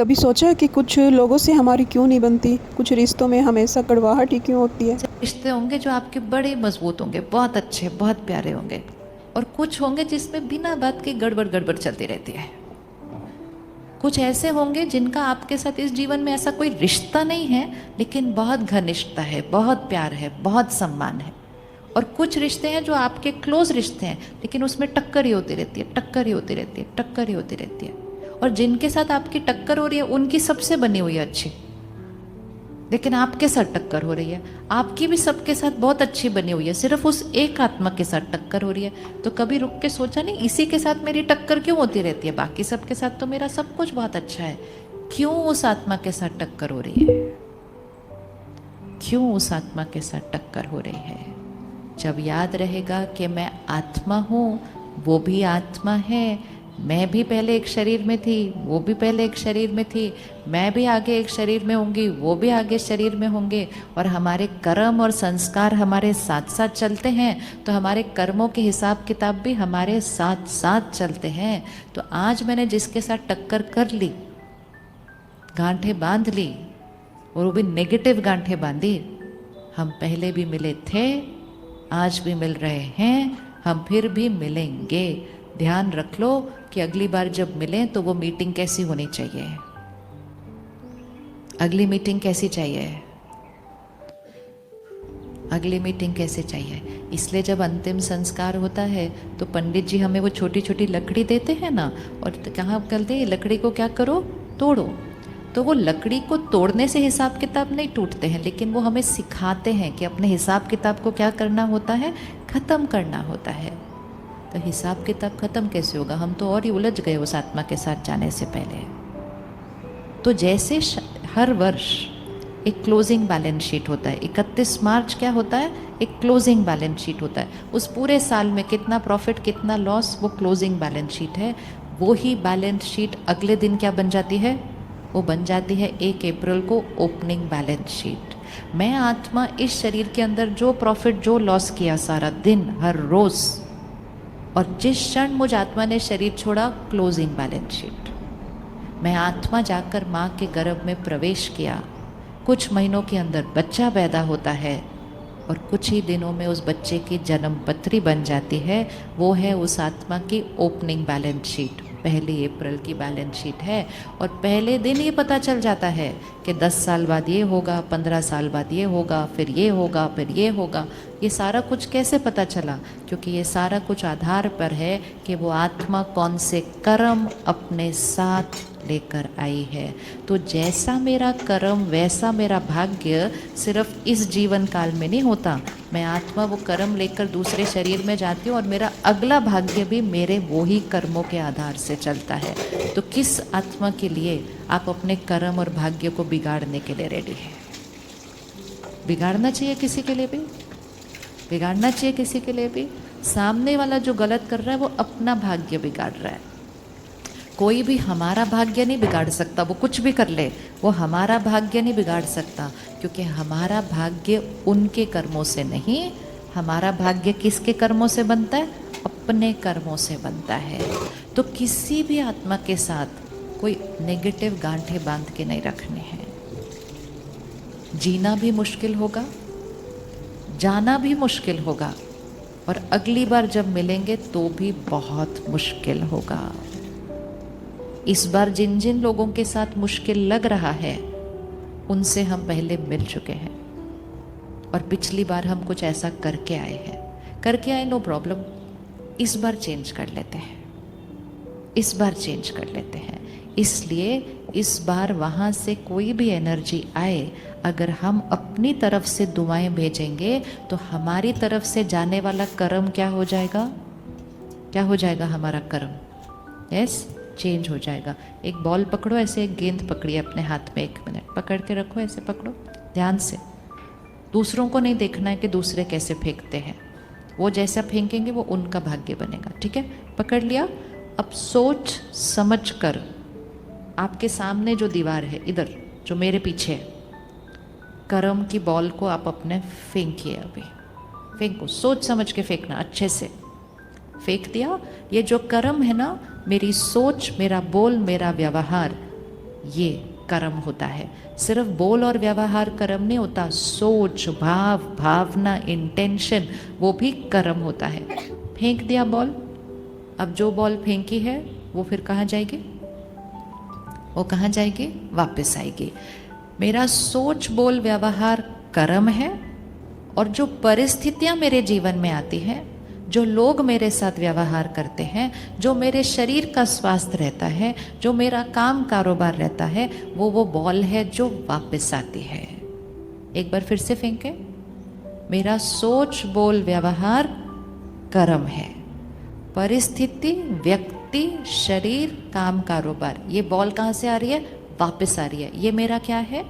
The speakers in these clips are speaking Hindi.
कभी सोचा है कि कुछ लोगों से हमारी क्यों नहीं बनती, कुछ रिश्तों में हमेशा कड़वाहट ही क्यों होती है? रिश्ते होंगे जो आपके बड़े मजबूत होंगे, बहुत अच्छे, बहुत प्यारे होंगे, और कुछ होंगे जिसमें बिना बात के गड़बड़ गड़बड़ चलती रहती है। कुछ ऐसे होंगे जिनका आपके साथ इस जीवन में ऐसा कोई रिश्ता नहीं है, लेकिन बहुत घनिष्ठता है, बहुत प्यार है, बहुत सम्मान है। और कुछ रिश्ते हैं जो आपके क्लोज रिश्ते हैं, लेकिन उसमें टक्कर ही होती रहती है, टक्कर ही होती रहती है, टक्कर ही होती रहती है। और जिनके साथ आपकी टक्कर हो रही है उनकी सबसे बनी हुई है अच्छी, लेकिन आपके साथ टक्कर हो रही है। आपकी भी सबके साथ बहुत अच्छी बनी हुई है, सिर्फ उस एक आत्मा के साथ टक्कर हो रही है। तो कभी रुक के सोचा नहीं, इसी के साथ मेरी टक्कर क्यों होती रहती है? बाकी सबके साथ तो मेरा सब कुछ बहुत अच्छा है, क्यों उस आत्मा के साथ टक्कर हो रही है? क्यों उस आत्मा के साथ टक्कर हो रही है? जब याद रहेगा कि मैं आत्मा हूँ, वो भी आत्मा है, मैं भी पहले एक शरीर में थी, वो भी पहले एक शरीर में थी, मैं भी आगे एक शरीर में होंगी, वो भी आगे शरीर में होंगे, और हमारे कर्म और संस्कार हमारे साथ साथ चलते हैं, तो हमारे कर्मों के हिसाब किताब भी हमारे साथ साथ चलते हैं। तो आज मैंने जिसके साथ टक्कर कर ली, गांठें बांध ली, और वो भी नेगेटिव गांठें बांधी, हम पहले भी मिले थे, आज भी मिल रहे हैं, हम फिर भी मिलेंगे। ध्यान रख लो कि अगली बार जब मिलें तो वो मीटिंग कैसी होनी चाहिए, अगली मीटिंग कैसी चाहिए, अगली मीटिंग कैसे चाहिए। इसलिए जब अंतिम संस्कार होता है तो पंडित जी हमें वो छोटी छोटी लकड़ी देते हैं ना, और कहाँ कहते हैं लकड़ी को क्या करो, तोड़ो। तो वो लकड़ी को तोड़ने से हिसाब किताब नहीं टूटते हैं, लेकिन वो हमें सिखाते हैं कि अपने हिसाब किताब को क्या करना होता है, ख़त्म करना होता है। तो हिसाब किताब ख़त्म कैसे होगा? हम तो और ही उलझ गए उस आत्मा के साथ जाने से पहले। तो जैसे हर वर्ष एक क्लोजिंग बैलेंस शीट होता है, 31 मार्च क्या होता है, एक क्लोजिंग बैलेंस शीट होता है। उस पूरे साल में कितना प्रॉफिट कितना लॉस, वो क्लोजिंग बैलेंस शीट है। वो ही बैलेंस शीट अगले दिन क्या बन जाती है, वो बन जाती है 1 अप्रैल को ओपनिंग बैलेंस शीट। मैं आत्मा इस शरीर के अंदर जो प्रॉफिट जो लॉस किया सारा दिन हर रोज़, और जिस क्षण मुझ आत्मा ने शरीर छोड़ा, क्लोजिंग बैलेंस शीट। मैं आत्मा जाकर माँ के गर्भ में प्रवेश किया, कुछ महीनों के अंदर बच्चा पैदा होता है, और कुछ ही दिनों में उस बच्चे की जन्म पत्री बन जाती है। वो है उस आत्मा की ओपनिंग बैलेंस शीट, 1 अप्रैल की बैलेंस शीट है। और पहले दिन ही पता चल जाता है कि 10 साल बाद ये होगा, 15 साल बाद ये होगा, फिर ये होगा, फिर ये होगा। ये सारा कुछ कैसे पता चला? क्योंकि ये सारा कुछ आधार पर है कि वो आत्मा कौन से कर्म अपने साथ लेकर आई है। तो जैसा मेरा कर्म वैसा मेरा भाग्य सिर्फ इस जीवन काल में नहीं होता। मैं आत्मा वो कर्म लेकर दूसरे शरीर में जाती हूँ, और मेरा अगला भाग्य भी मेरे वो ही कर्मों के आधार से चलता है। तो किस आत्मा के लिए आप अपने कर्म और भाग्य को बिगाड़ने के लिए रेडी हैं? बिगाड़ना चाहिए किसी के लिए भी, बिगाड़ना चाहिए किसी के लिए भी। सामने वाला जो गलत कर रहा है वो अपना भाग्य बिगाड़ रहा है। कोई भी हमारा भाग्य नहीं बिगाड़ सकता, वो कुछ भी कर ले, वो हमारा भाग्य नहीं बिगाड़ सकता, क्योंकि हमारा भाग्य उनके कर्मों से नहीं, हमारा भाग्य किसके कर्मों से बनता है, अपने कर्मों से बनता है। तो किसी भी आत्मा के साथ कोई नेगेटिव गांठे बांध के नहीं रखने हैं। जीना भी मुश्किल होगा, जाना भी मुश्किल होगा, और अगली बार जब मिलेंगे तो भी बहुत मुश्किल होगा। इस बार जिन जिन लोगों के साथ मुश्किल लग रहा है उनसे हम पहले मिल चुके हैं, और पिछली बार हम कुछ ऐसा करके आए हैं, करके आए, नो प्रॉब्लम। इस बार चेंज कर लेते हैं, इस बार चेंज कर लेते हैं। इसलिए इस बार वहाँ से कोई भी एनर्जी आए, अगर हम अपनी तरफ से दुआएं भेजेंगे तो हमारी तरफ से जाने वाला कर्म क्या हो जाएगा, क्या हो जाएगा हमारा कर्म, यस, चेंज हो जाएगा। एक बॉल पकड़ो, ऐसे एक गेंद पकड़िए अपने हाथ में, 1 मिनट पकड़ के रखो, ऐसे पकड़ो ध्यान से। दूसरों को नहीं देखना है कि दूसरे कैसे फेंकते हैं, वो जैसा फेंकेंगे वो उनका भाग्य बनेगा, ठीक है? पकड़ लिया। अब सोच समझ कर आपके सामने जो दीवार है, इधर जो मेरे पीछे है, कर्म की बॉल को आप अपने फेंकिए। अभी फेंको, सोच समझ के फेंकना, अच्छे से फेंक दिया। ये जो कर्म है ना, मेरी सोच, मेरा बोल, मेरा व्यवहार, ये कर्म होता है। सिर्फ बोल और व्यवहार कर्म नहीं होता, सोच, भाव, भावना, इंटेंशन, वो भी कर्म होता है। फेंक दिया बॉल, अब जो बॉल फेंकी है वो फिर कहाँ जाएगी? वो कहाँ जाएगी? वापस आएगी। मेरा सोच, बोल, व्यवहार कर्म है, और जो परिस्थितियां मेरे जीवन में आती हैं, जो लोग मेरे साथ व्यवहार करते हैं, जो मेरे शरीर का स्वास्थ्य रहता है, जो मेरा काम कारोबार रहता है, वो बॉल है जो वापस आती है। एक बार फिर से फेंके। मेरा सोच, बोल, व्यवहार कर्म है, परिस्थिति, व्यक्ति, शरीर, काम, कारोबार, ये बॉल कहाँ से आ रही है? वापस आ रही है। ये मेरा क्या है?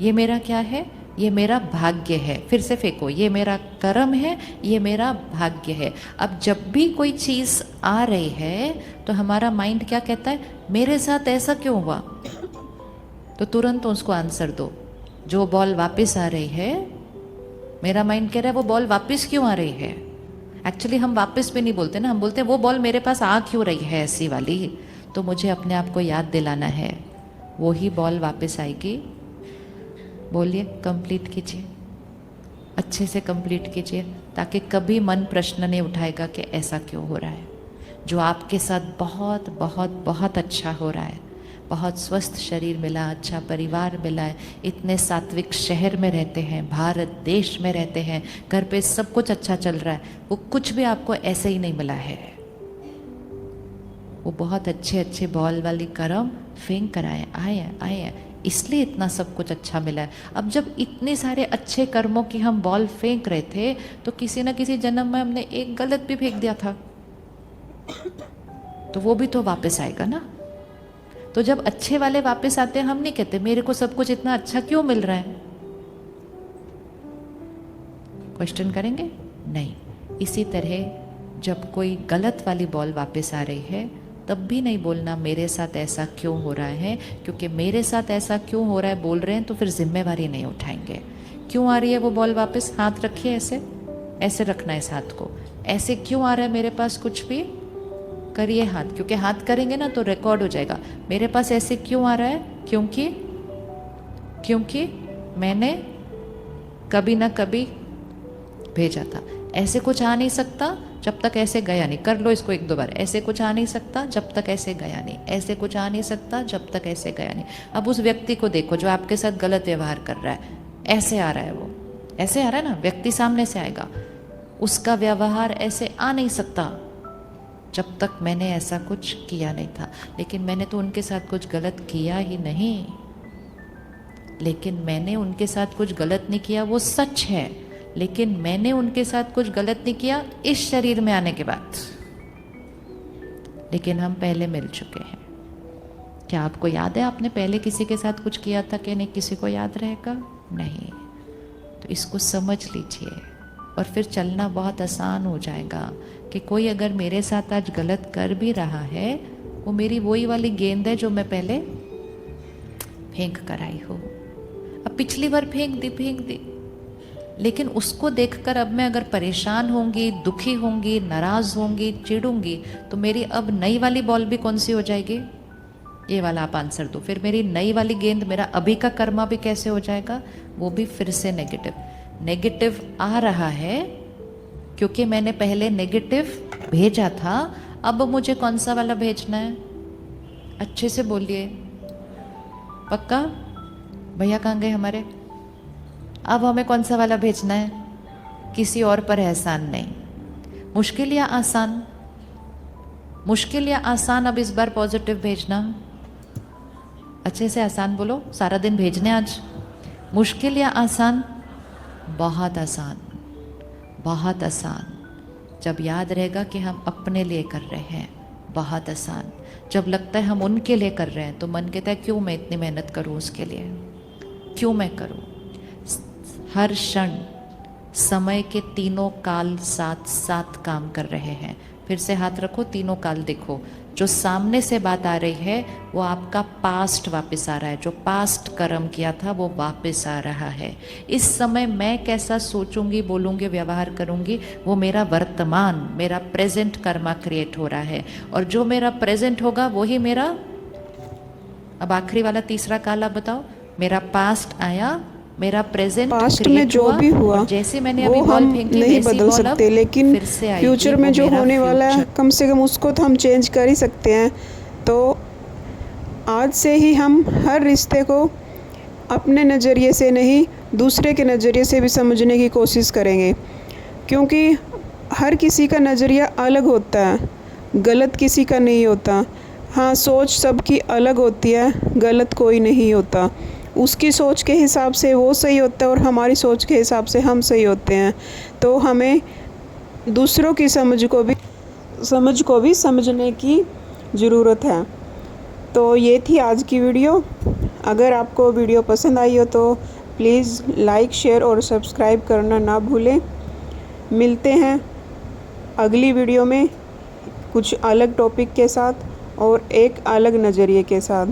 ये मेरा क्या है? ये मेरा भाग्य है। फिर से फेंको। ये मेरा कर्म है, ये मेरा भाग्य है। अब जब भी कोई चीज़ आ रही है तो हमारा माइंड क्या कहता है? मेरे साथ ऐसा क्यों हुआ? तो तुरंत उसको आंसर दो। जो बॉल वापस आ रही है, मेरा माइंड कह रहा है वो बॉल वापस क्यों आ रही है। एक्चुअली हम वापस भी नहीं बोलते ना, हम बोलते हैं वो बॉल मेरे पास आ क्यों रही है ऐसी वाली। तो मुझे अपने आप को याद दिलाना है, वो ही बॉल वापस आएगी। बोलिए, कंप्लीट कीजिए, अच्छे से कंप्लीट कीजिए, ताकि कभी मन प्रश्न नहीं उठाएगा कि ऐसा क्यों हो रहा है। जो आपके साथ बहुत बहुत बहुत अच्छा हो रहा है, बहुत स्वस्थ शरीर मिला, अच्छा परिवार मिला है, इतने सात्विक शहर में रहते हैं, भारत देश में रहते हैं, घर पे सब कुछ अच्छा चल रहा है, वो कुछ भी आपको ऐसे ही नहीं मिला है। वो बहुत अच्छे अच्छे बॉल वाली कर्म फेंक कर आए हैं, इसलिए इतना सब कुछ अच्छा मिला है। अब जब इतने सारे अच्छे कर्मों की हम बॉल फेंक रहे थे, तो किसी न किसी जन्म में हमने एक गलत भी फेंक दिया था, तो वो भी तो वापस आएगा ना। तो जब अच्छे वाले वापस आते हैं, हम नहीं कहते मेरे को सब कुछ इतना अच्छा क्यों मिल रहा है। क्वेश्चन करेंगे? नहीं। इसी तरह जब कोई गलत वाली बॉल वापस आ रही है, तब भी नहीं बोलना मेरे साथ ऐसा क्यों हो रहा है, क्योंकि मेरे साथ ऐसा क्यों हो रहा है बोल रहे हैं तो फिर जिम्मेवारी नहीं उठाएंगे। क्यों आ रही है वो बॉल वापस? हाथ रखिए, ऐसे ऐसे रखना है इस हाथ को। ऐसे क्यों आ रहा है मेरे पास कुछ भी? करिए हाथ, क्योंकि हाथ करेंगे ना तो रिकॉर्ड हो जाएगा। मेरे पास ऐसे क्यों आ रहा है? क्योंकि मैंने कभी ना कभी भेजा था। ऐसे कुछ आ नहीं सकता जब तक ऐसे गया नहीं। कर लो इसको एक दो बार। ऐसे कुछ आ नहीं सकता जब तक ऐसे गया नहीं, ऐसे कुछ आ नहीं सकता जब तक ऐसे गया नहीं। अब उस व्यक्ति को देखो जो आपके साथ गलत व्यवहार कर रहा है, ऐसे आ रहा है, वो ऐसे आ रहा है ना, व्यक्ति सामने से आएगा, उसका व्यवहार ऐसे आ नहीं सकता जब तक मैंने ऐसा कुछ किया नहीं था। लेकिन मैंने तो उनके साथ कुछ गलत किया ही नहीं। लेकिन मैंने उनके साथ कुछ गलत नहीं किया, वो सच है। लेकिन मैंने उनके साथ कुछ गलत नहीं किया इस शरीर में आने के बाद। लेकिन हम पहले मिल चुके हैं। क्या आपको याद है आपने पहले किसी के साथ कुछ किया था कि नहीं? किसी को याद रहेगा? नहीं। तो इसको समझ लीजिए और फिर चलना बहुत आसान हो जाएगा कि कोई अगर मेरे साथ आज गलत कर भी रहा है, वो मेरी वही वाली गेंद है जो मैं पहले फेंक कर आई हूँ। अब पिछली बार फेंक दी, लेकिन उसको देखकर अब मैं अगर परेशान होंगी, दुखी होंगी, नाराज होंगी, चिढ़ूंगी, तो मेरी अब नई वाली बॉल भी कौन सी हो जाएगी? ये वाला आप आंसर दो। फिर मेरी नई वाली गेंद, मेरा अभी का कर्मा भी कैसे हो जाएगा? वो भी फिर से नेगेटिव आ रहा है क्योंकि मैंने पहले नेगेटिव भेजा था। अब मुझे कौन सा वाला भेजना है? अच्छे से बोलिए, पक्का? भैया कहाँ गए हमारे? अब हमें कौन सा वाला भेजना है? किसी और पर एहसान नहीं। मुश्किल या आसान? मुश्किल या आसान? अब इस बार पॉजिटिव भेजना। अच्छे से आसान बोलो, सारा दिन भेजने आज। मुश्किल या आसान? बहुत आसान, बहुत आसान। जब याद रहेगा कि हम अपने लिए कर रहे हैं, बहुत आसान। जब लगता है हम उनके लिए कर रहे हैं तो मन कहता है क्यों मैं इतनी मेहनत करूं उसके लिए, क्यों मैं करूं। हर क्षण समय के तीनों काल साथ साथ काम कर रहे हैं। फिर से हाथ रखो, तीनों काल देखो। जो सामने से बात आ रही है वो आपका पास्ट वापस आ रहा है। जो पास्ट कर्म किया था वो वापस आ रहा है। इस समय मैं कैसा सोचूंगी, बोलूंगी, व्यवहार करूंगी, वो मेरा वर्तमान, मेरा प्रेजेंट कर्मा क्रिएट हो रहा है। और जो मेरा प्रेजेंट होगा वही मेरा अब आखिरी वाला तीसरा काला बताओ, मेरा पास्ट आया, मेरा प्रेजेंट पास्ट में जो भी हुआ जैसे मैंने वो अभी बॉल हम फेंकी नहीं वैसी बदल बॉल अब सकते, लेकिन फिर से आएगी, फ्यूचर में वो जो मेरा होने वाला है फ्यूचर। कम से कम उसको तो हम चेंज कर ही सकते हैं। तो आज से ही हम हर रिश्ते को अपने नज़रिए से नहीं, दूसरे के नज़रिए से भी समझने की कोशिश करेंगे, क्योंकि हर किसी का नज़रिया अलग होता है, गलत किसी का नहीं होता। हाँ, सोच सबकी अलग होती है, गलत कोई नहीं होता। उसकी सोच के हिसाब से वो सही होता है और हमारी सोच के हिसाब से हम सही होते हैं। तो हमें दूसरों की समझ को भी समझने की ज़रूरत है। तो ये थी आज की वीडियो। अगर आपको वीडियो पसंद आई हो तो प्लीज़ लाइक, शेयर और सब्सक्राइब करना ना भूलें। मिलते हैं अगली वीडियो में कुछ अलग टॉपिक के साथ और एक अलग नज़रिए के साथ।